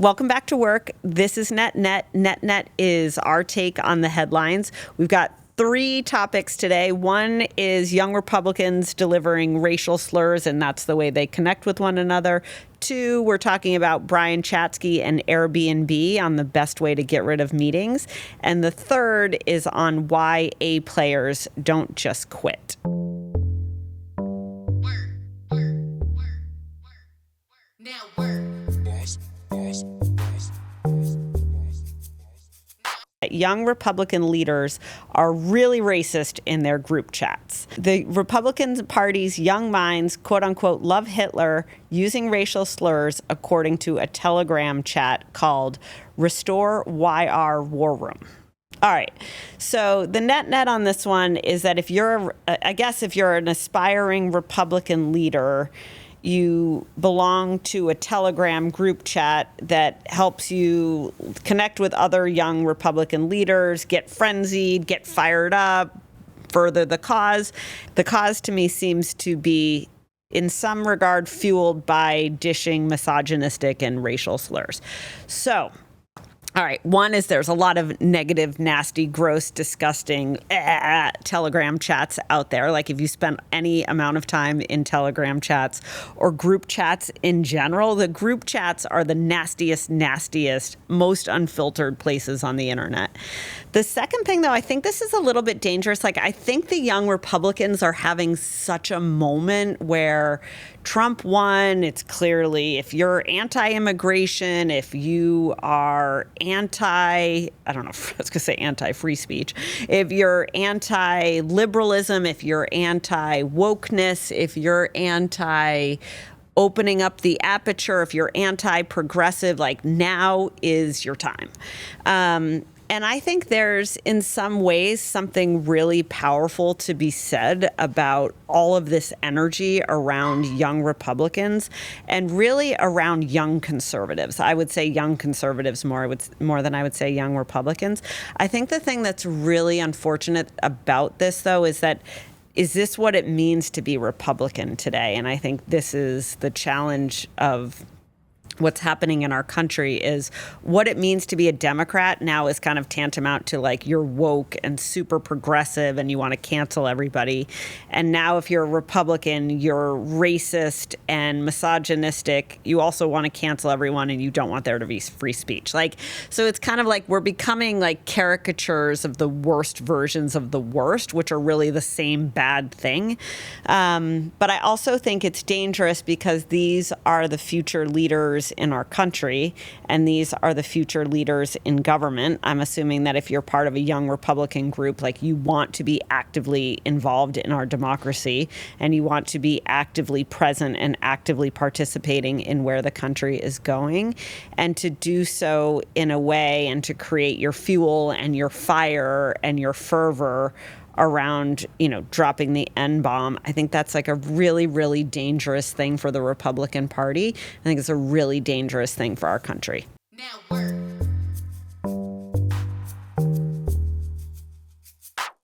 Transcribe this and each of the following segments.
Welcome back to work. This is NetNet. NetNet is our take on the headlines. We've got 3 topics today. One is young Republicans delivering racial slurs, and that's the way they connect with one another. 2, we're talking about Brian Chesky and Airbnb on the best way to get rid of meetings. And the 3rd is on why A players don't just quit. Young Republican leaders are really racist in their group chats. The Republican Party's young minds, quote unquote, love Hitler using racial slurs, according to a Telegram chat called Restore YR War Room. All right. So the net on this one is that if you're an aspiring Republican leader, you belong to a Telegram group chat that helps you connect with other young Republican leaders, get frenzied, get fired up, further the cause. The cause to me seems to be, in some regard, fueled by dishing misogynistic and racial slurs. So, all right. One is there's a lot of negative, nasty, gross, disgusting Telegram chats out there. Like if you spend any amount of time in Telegram chats or group chats in general, the group chats are the nastiest, most unfiltered places on the internet. The second thing, though, I think this is a little bit dangerous. Like I think the young Republicans are having such a moment where Trump won. It's clearly if you're anti-immigration, if you are anti-free speech, if you're anti-liberalism, if you're anti-wokeness, if you're opening up the aperture, if you're anti-progressive, like now is your time. And I think there's, in some ways, something really powerful to be said about all of this energy around young Republicans and really around young conservatives. I would say young conservatives more than I would say young Republicans. I think the thing that's really unfortunate about this, though, is this what it means to be Republican today? And I think this is the challenge of what's happening in our country is what it means to be a Democrat now is kind of tantamount to like you're woke and super progressive and you want to cancel everybody. And now if you're a Republican, you're racist and misogynistic. You also want to cancel everyone and you don't want there to be free speech. Like, so it's kind of like we're becoming like caricatures of the worst versions of the worst, which are really the same bad thing. But I also think it's dangerous because these are the future leaders in our country, and these are the future leaders in government. I'm assuming that if you're part of a young Republican group, like you want to be actively involved in our democracy, and you want to be actively present and actively participating in where the country is going, and to do so in a way and to create your fuel and your fire and your fervor around, dropping the N-bomb. I think that's like a really, really dangerous thing for the Republican Party. I think it's a really dangerous thing for our country. Now work.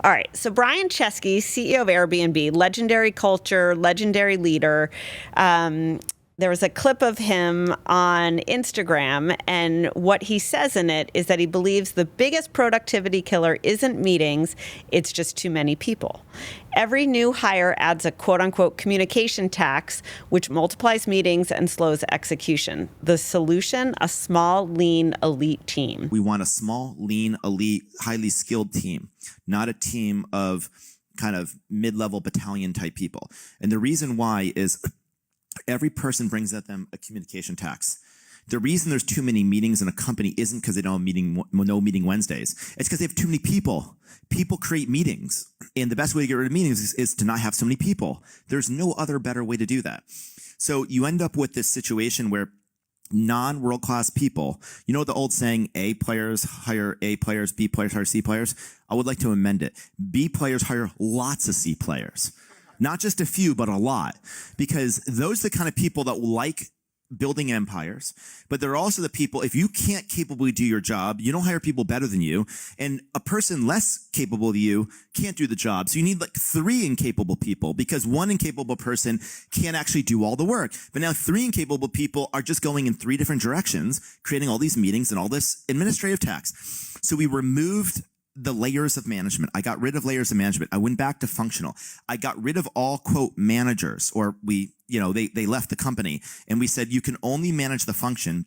All right. So Brian Chesky, CEO of Airbnb, legendary culture, legendary leader. There was a clip of him on Instagram, and what he says in it is that he believes the biggest productivity killer isn't meetings, it's just too many people. Every new hire adds a quote-unquote communication tax, which multiplies meetings and slows execution. The solution, a small, lean, elite team. We want a small, lean, elite, highly skilled team, not a team of kind of mid-level battalion type people. And the reason why is every person brings at them a communication tax. The reason there's too many meetings in a company isn't because they don't have no meeting Wednesdays. It's because they have too many people. People create meetings. And the best way to get rid of meetings is to not have so many people. There's no other better way to do that. So you end up with this situation where non-world-class people, you know the old saying, A players hire A players, B players hire C players? I would like to amend it. B players hire lots of C players. Not just a few, but a lot. Because those are the kind of people that like building empires, but they're also the people, if you can't capably do your job, you don't hire people better than you, and a person less capable than you can't do the job. So you need like 3 incapable people, because one incapable person can't actually do all the work. But now 3 incapable people are just going in 3 different directions, creating all these meetings and all this administrative tax. So we removed the layers of management. I got rid of layers of management. I went back to functional. I got rid of all quote managers, or they left the company, and we said you can only manage the function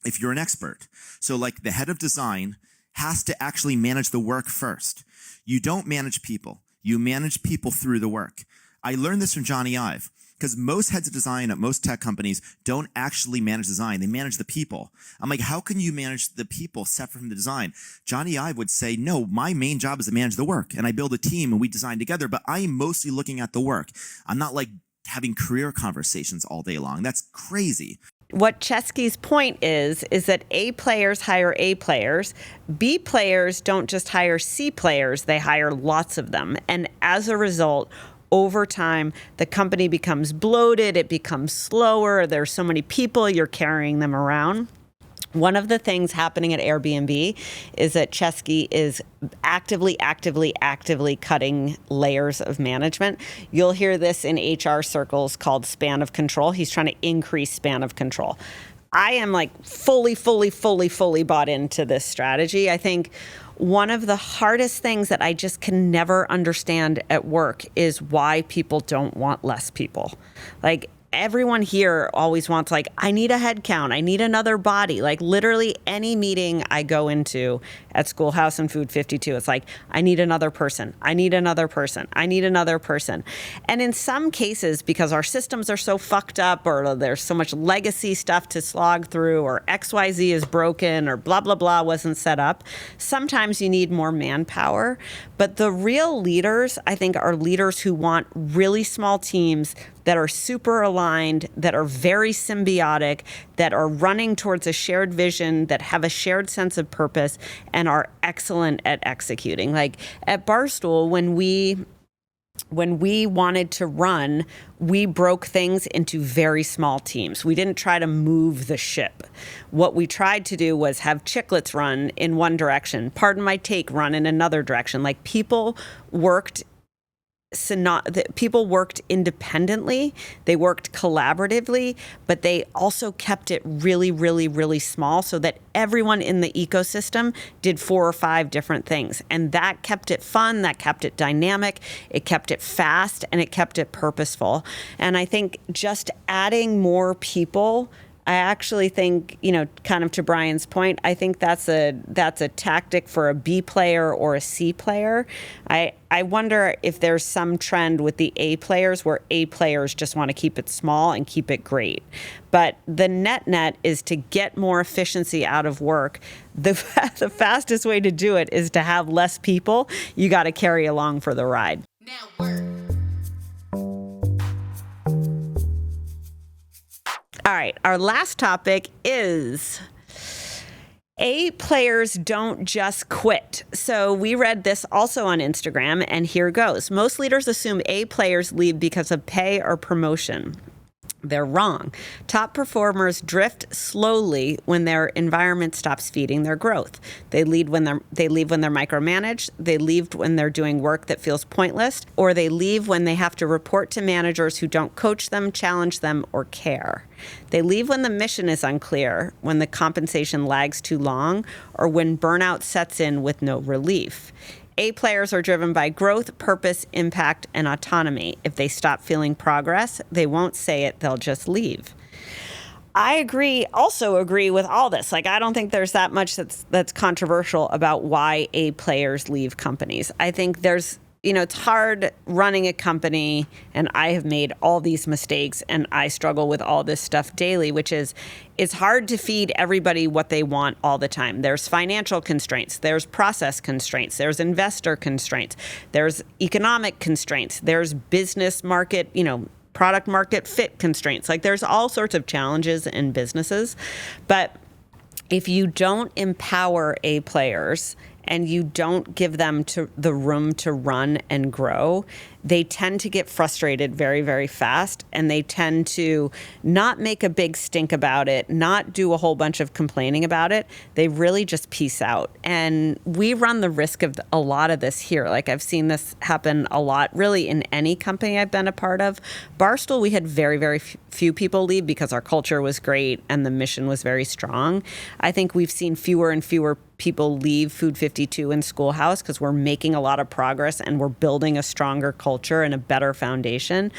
if you're an expert. So like the head of design has to actually manage the work first. You don't manage people. You manage people through the work. I learned this from Johnny Ive, because most heads of design at most tech companies don't actually manage design. They manage the people. I'm like, how can you manage the people separate from the design? Johnny Ive would say, no, my main job is to manage the work, and I build a team and we design together, but I am mostly looking at the work. I'm not like having career conversations all day long. That's crazy. What Chesky's point is that A players hire A players. B players don't just hire C players, they hire lots of them. And as a result, over time, the company becomes bloated, it becomes slower, there's so many people, you're carrying them around. One of the things happening at Airbnb is that Chesky is actively cutting layers of management. You'll hear this in HR circles called span of control. He's trying to increase span of control. I am like fully bought into this strategy. I think one of the hardest things that I just can never understand at work is why people don't want less people. Like, everyone here always wants, like, I need a head count. I need another body. Like, literally any meeting I go into at Schoolhouse and Food 52, it's like, I need another person. I need another person. I need another person. And in some cases, because our systems are so fucked up, or there's so much legacy stuff to slog through, or XYZ is broken, or blah, blah, blah wasn't set up, sometimes you need more manpower. But the real leaders, I think, are leaders who want really small teams that are super aligned, that are very symbiotic, that are running towards a shared vision, that have a shared sense of purpose, and are excellent at executing. Like at Barstool, when we wanted to run, we broke things into very small teams. We didn't try to move the ship. What we tried to do was have Chiclets run in one direction, Pardon My Take run in another direction. Like people worked independently, they worked collaboratively, but they also kept it really small so that everyone in the ecosystem did 4 or 5 different things. And that kept it fun, that kept it dynamic, it kept it fast, and it kept it purposeful. And I think just adding more people, I actually think, kind of to Brian's point, I think that's a tactic for a B player or a C player. I wonder if there's some trend with the A players where A players just want to keep it small and keep it great. But the net is to get more efficiency out of work. The fastest way to do it is to have less people you got to carry along for the ride. Now work. All right, our last topic is A players don't just quit. So we read this also on Instagram, and here goes. Most leaders assume A players leave because of pay or promotion. They're wrong. Top performers drift slowly when their environment stops feeding their growth. They leave when they're micromanaged. They leave when they're doing work that feels pointless, or they leave when they have to report to managers who don't coach them, challenge them, or care. They leave when the mission is unclear, when the compensation lags too long, or when burnout sets in with no relief. A players are driven by growth, purpose, impact, and autonomy. If they stop feeling progress, they won't say it, they'll just leave. I also agree with all this. Like, I don't think there's that much that's controversial about why A players leave companies. I think there's, it's hard running a company, and I have made all these mistakes, and I struggle with all this stuff daily, which is, it's hard to feed everybody what they want all the time. There's financial constraints, there's process constraints, there's investor constraints, there's economic constraints, there's business market, product market fit constraints. Like, there's all sorts of challenges in businesses. But if you don't empower A players and you don't give them the room to run and grow, they tend to get frustrated very, very fast, and they tend to not make a big stink about it, not do a whole bunch of complaining about it. They really just peace out. And we run the risk of a lot of this here. Like, I've seen this happen a lot, really, in any company I've been a part of. Barstool, we had very, very few people leave because our culture was great and the mission was very strong. I think we've seen fewer and fewer people leave Food 52 and Schoolhouse because we're making a lot of progress and we're building a stronger culture and a better foundation.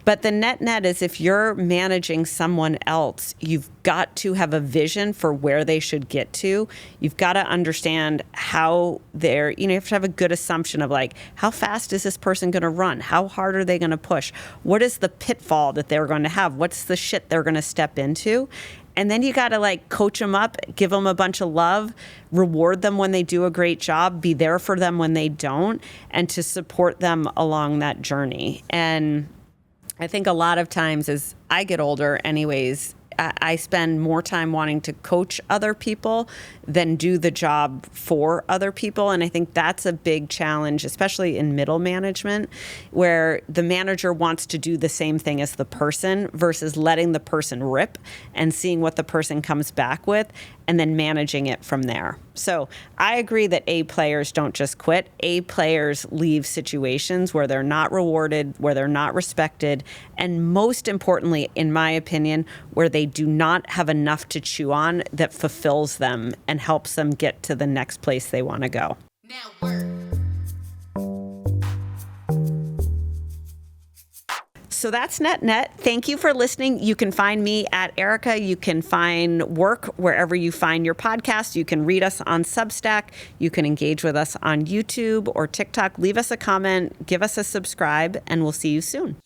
But the net is, if you're managing someone else, you've got to have a vision for where they should get to. You've got to understand how they're, you have to have a good assumption of, like, how fast is this person going to run? How hard are they going to push? What is the pitfall that they're going to have? What's the shit they're going to step into? And then you got to, like, coach them up, give them a bunch of love, reward them when they do a great job, be there for them when they don't, and to support them along that journey. And I think a lot of times as I get older anyways, I spend more time wanting to coach other people than do the job for other people. And I think that's a big challenge, especially in middle management, where the manager wants to do the same thing as the person versus letting the person rip and seeing what the person comes back with and then managing it from there. So I agree that A players don't just quit. A players leave situations where they're not rewarded, where they're not respected, and most importantly, in my opinion, where they do not have enough to chew on that fulfills them and helps them get to the next place they want to go. Now work. So that's net. Thank you for listening. You can find me at Erika. You can find work wherever you find your podcast. You can read us on Substack. You can engage with us on YouTube or TikTok. Leave us a comment, give us a subscribe, and we'll see you soon.